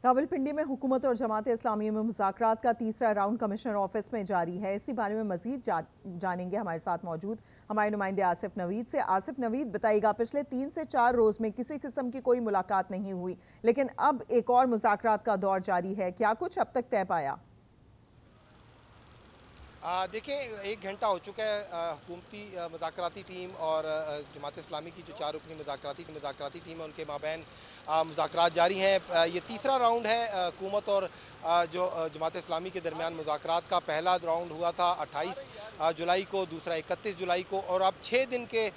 راولپنڈی میں حکومت اور جماعت اسلامی میں مذاکرات کا تیسرا راؤنڈ کمشنر آفس میں جاری ہے۔ اسی بارے میں مزید جانیں گے ہمارے ساتھ موجود ہمارے نمائندے آصف نوید سے۔ آصف نوید بتائے گا، پچھلے 3 سے 4 روز میں کسی قسم کی کوئی ملاقات نہیں ہوئی، لیکن اب ایک اور مذاکرات کا دور جاری ہے، کیا کچھ اب تک طے پایا؟ دیکھیں 1 گھنٹہ ہو چکا ہے حکومتی مذاکراتی ٹیم اور جماعت اسلامی کی جو 4 رکنی مذاکراتی ٹیم ہے ان کے مابین مذاکرات جاری ہیں۔ یہ تیسرا راؤنڈ ہے حکومت اور جو جماعت اسلامی کے درمیان مذاکرات کا۔ پہلا راؤنڈ ہوا تھا 28 جولائی کو، دوسرا 31 جولائی کو، اور اب 6 دن کے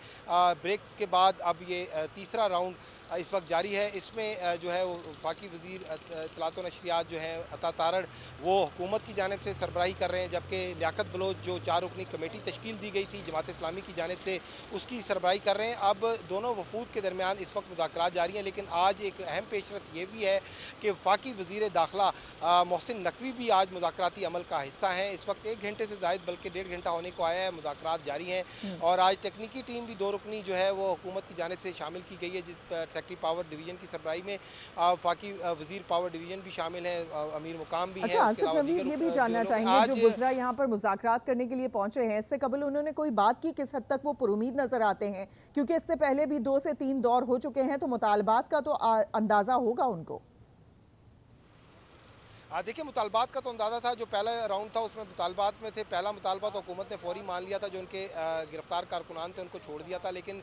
بریک کے بعد اب یہ تیسرا راؤنڈ اس وقت جاری ہے۔ اس میں جو ہے وفاقی وزیر اطلاعات و نشریات جو ہیں عطا تارڑ، وہ حکومت کی جانب سے سربراہی کر رہے ہیں، جبکہ لیاقت بلوچ جو 4 رکنی کمیٹی تشکیل دی گئی تھی جماعت اسلامی کی جانب سے، اس کی سربراہی کر رہے ہیں۔ اب دونوں وفود کے درمیان اس وقت مذاکرات جاری ہیں، لیکن آج ایک اہم پیش رفت یہ بھی ہے کہ وفاقی وزیر داخلہ محسن نقوی بھی آج مذاکراتی عمل کا حصہ ہیں۔ اس وقت 1 گھنٹے سے زائد بلکہ 1.5 گھنٹہ ہونے کو آیا ہے، مذاکرات جاری ہیں، اور آج ٹیکنیکی ٹیم بھی 2 رکنی جو ہے وہ حکومت کی جانب سے شامل کی گئی ہے، جس ٹیکنیکل پاور ڈویژن کی سربراہی میں وفاقی وزیر پاور ڈویژن بھی شامل ہیں، امیر مقام بھی ہیں۔ اچھا آصف نوید، یہ بھی جاننا چاہیں گے جو وزراء یہاں پر مذاکرات کرنے کے لیے پہنچے ہیں، اس سے قبل انہوں نے کوئی بات کی؟ کس حد تک وہ پر امید نظر آتے ہیں؟ کیونکہ اس سے پہلے بھی 2 سے 3 دور ہو چکے ہیں، تو مطالبات کا تو اندازہ ہوگا ان کو۔ دیکھیں مطالبات کا تو اندازہ تھا۔ جو پہلا راؤنڈ تھا اس میں مطالبات میں سے پہلا مطالبہ تو حکومت نے فوری مان لیا تھا، جو ان کے گرفتار کارکنان تھے ان کو چھوڑ دیا تھا، لیکن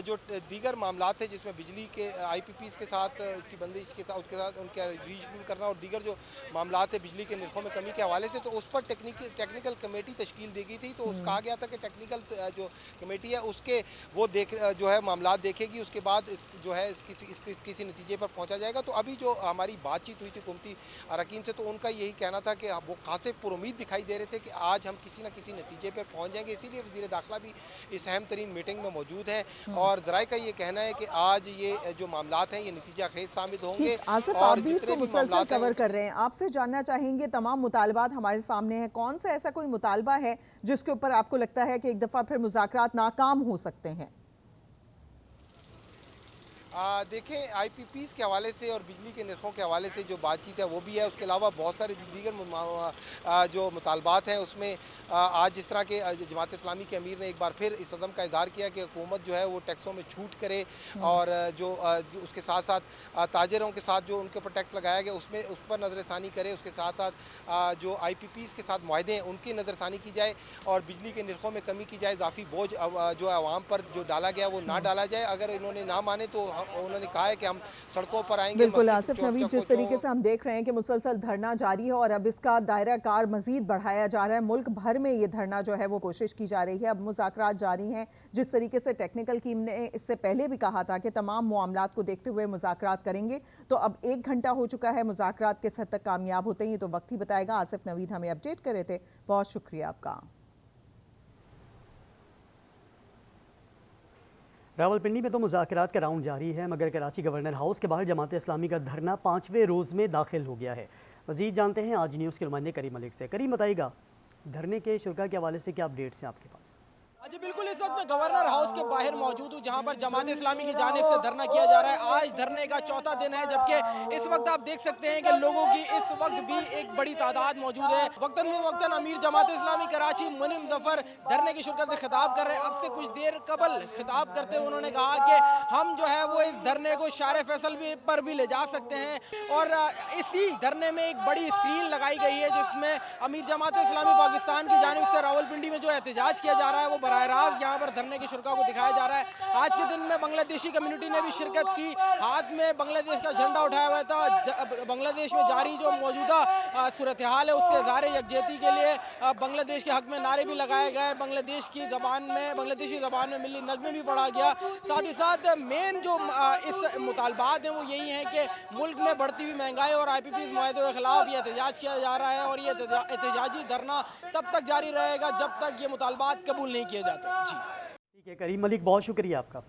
جو دیگر معاملات تھے جس میں بجلی کے آئی پی پیز کے ساتھ اس کی بندش کے ساتھ، اس کے ساتھ ان کا ریشیڈول کرنا اور دیگر جو معاملات تھے بجلی کے نرخوں میں کمی کے حوالے سے، تو اس پر ٹیکنیکل کمیٹی تشکیل دی گئی تھی۔ تو اس کہا گیا تھا کہ ٹیکنیکل جو کمیٹی ہے اس کے وہ جو ہے معاملات دیکھے گی، اس کے بعد جو ہے کسی نتیجے پر پہنچا جائے گا۔ تو ابھی جو ہماری بات چیت ہوئی تھی حکومتی اراکین سے، تو ان کا یہی کہنا تھا کہ وہ خاصے پر امید دکھائی دے رہے تھے کہ آج ہم کسی نہ کسی نتیجے پر پہنچ جائیں گے۔ اسی لیے وزیر داخلہ بھی اس اہم ترین میٹنگ میں موجود ہیں، اور ذرائع کا یہ کہنا ہے کہ آج یہ جو معاملات ہیں یہ نتیجہ خیز ثابت ہوں گے، ٹھیک آصف، اور آپ بھی اس جتنے کو بھی مسلسل معاملات ہیں کور کر رہے ہیں، آپ سے جاننا چاہیں گے تمام مطالبات ہمارے سامنے ہیں، کون سا ایسا کوئی مطالبہ ہے جس کے اوپر آپ کو لگتا ہے کہ ایک دفعہ پھر مذاکرات ناکام ہو سکتے ہیں؟ دیکھیں آئی پی پیز کے حوالے سے اور بجلی کے نرخوں کے حوالے سے جو بات چیت ہے وہ بھی ہے، اس کے علاوہ بہت سارے دیگر جو مطالبات ہیں اس میں آج جس طرح کے جماعت اسلامی کے امیر نے ایک بار پھر اس عزم کا اظہار کیا کہ حکومت جو ہے وہ ٹیکسوں میں چھوٹ کرے، اور جو اس کے ساتھ ساتھ تاجروں کے ساتھ جو ان کے اوپر ٹیکس لگایا گیا اس پر نظر ثانی کرے، اس کے ساتھ ساتھ جو آئی پی پیز کے ساتھ معاہدے ہیں ان کی نظر ثانی کی جائے، اور بجلی کے نرخوں میں کمی کی جائے، اضافی بوجھ جو عوام پر جو ڈالا گیا وہ نہ ڈالا جائے۔ اگر انہوں نے نہ مانے تو انہوں نے کہا ہے کہ ہم سڑکوں پر آئیں گے، بالکل مسجد آصف چوک نوید، چوکوں جس طریقے سے ہم دیکھ رہے ہیں کہ مسلسل دھرنا جاری ہے اور اب اس کا دائرہ کار مزید بڑھایا جا رہا ہے، ملک بھر میں یہ دھرنا جو ہے وہ کوشش کی جا رہی ہے، اب مذاکرات جاری ہیں۔ جس طریقے سے ٹیکنیکل ٹیم نے اس سے پہلے بھی کہا تھا کہ تمام معاملات کو دیکھتے ہوئے مذاکرات کریں گے، تو اب 1 گھنٹہ ہو چکا ہے، مذاکرات کس حد تک کامیاب ہوتے ہیں یہ تو وقت ہی بتائے گا۔ آصف نوید ہمیں اپڈیٹ کر رہے تھے، بہت شکریہ آپ کا۔ راولپنڈی میں تو مذاکرات کا راؤنڈ جاری ہے، مگر کراچی گورنر ہاؤس کے باہر جماعت اسلامی کا دھرنا 5ویں روز میں داخل ہو گیا ہے۔ مزید جانتے ہیں آج نیوز کے نمائندے کریم ملک سے۔ کریم بتائیے گا دھرنے کے شرکاء کے حوالے سے کیا اپڈیٹس ہیں آپ کے پاس؟ جی بالکل، اس وقت میں گورنر ہاؤس کے باہر موجود ہوں جہاں پر جماعت اسلامی کی جانب سے دھرنا کیا جا رہا ہے۔ آج دھرنے کا 4تھا دن ہے، جبکہ اس وقت آپ دیکھ سکتے ہیں کہ لوگوں کی اس وقت بھی ایک بڑی تعداد موجود ہے۔ وقتاً امیر جماعت اسلامی کراچی منم ظفر دھرنے کی شرکت سے خطاب کر رہے ہیں۔ اب سے کچھ دیر قبل خطاب کرتے ہوئے انہوں نے کہا کہ ہم جو ہے وہ اس دھرنے کو شارع فیصل پر بھی لے جا سکتے ہیں، اور اسی دھرنے میں ایک بڑی اسکرین لگائی گئی ہے جس میں امیر جماعت اسلامی پاکستان کی جانب سے راولپنڈی میں جو احتجاج کیا جا رہا ہے وہ براہ راست یہاں پر دھرنے کی شرکاء کو دکھایا جا رہا ہے۔ آج کے دن میں بنگلہ دیشی کمیونٹی نے بھی شرکت کی، ہاتھ میں بنگلہ دیش کا جھنڈا اٹھایا ہوا تھا۔ بنگلہ دیش میں جاری جو موجودہ صورتحال ہے اس سے اظہار یکجہتی کے لیے بنگلہ دیش کے حق میں نعرے بھی لگائے گئے، بنگلہ دیشی زبان میں ملی نغمے بھی پڑھا گیا۔ ساتھ ہی ساتھ مین جو اس مطالبات ہیں وہ یہی ہیں کہ ملک میں بڑھتی ہوئی مہنگائی اور آئی پی پیز معاہدے کے خلاف یہ احتجاج کیا جا رہا ہے، اور یہ احتجاجی دھرنا تب تک جاری رہے گا جب تک یہ مطالبات قبول نہیں کیے جاتے۔ جی ٹھیک ہے کریم ملک، بہت شکریہ آپ کا۔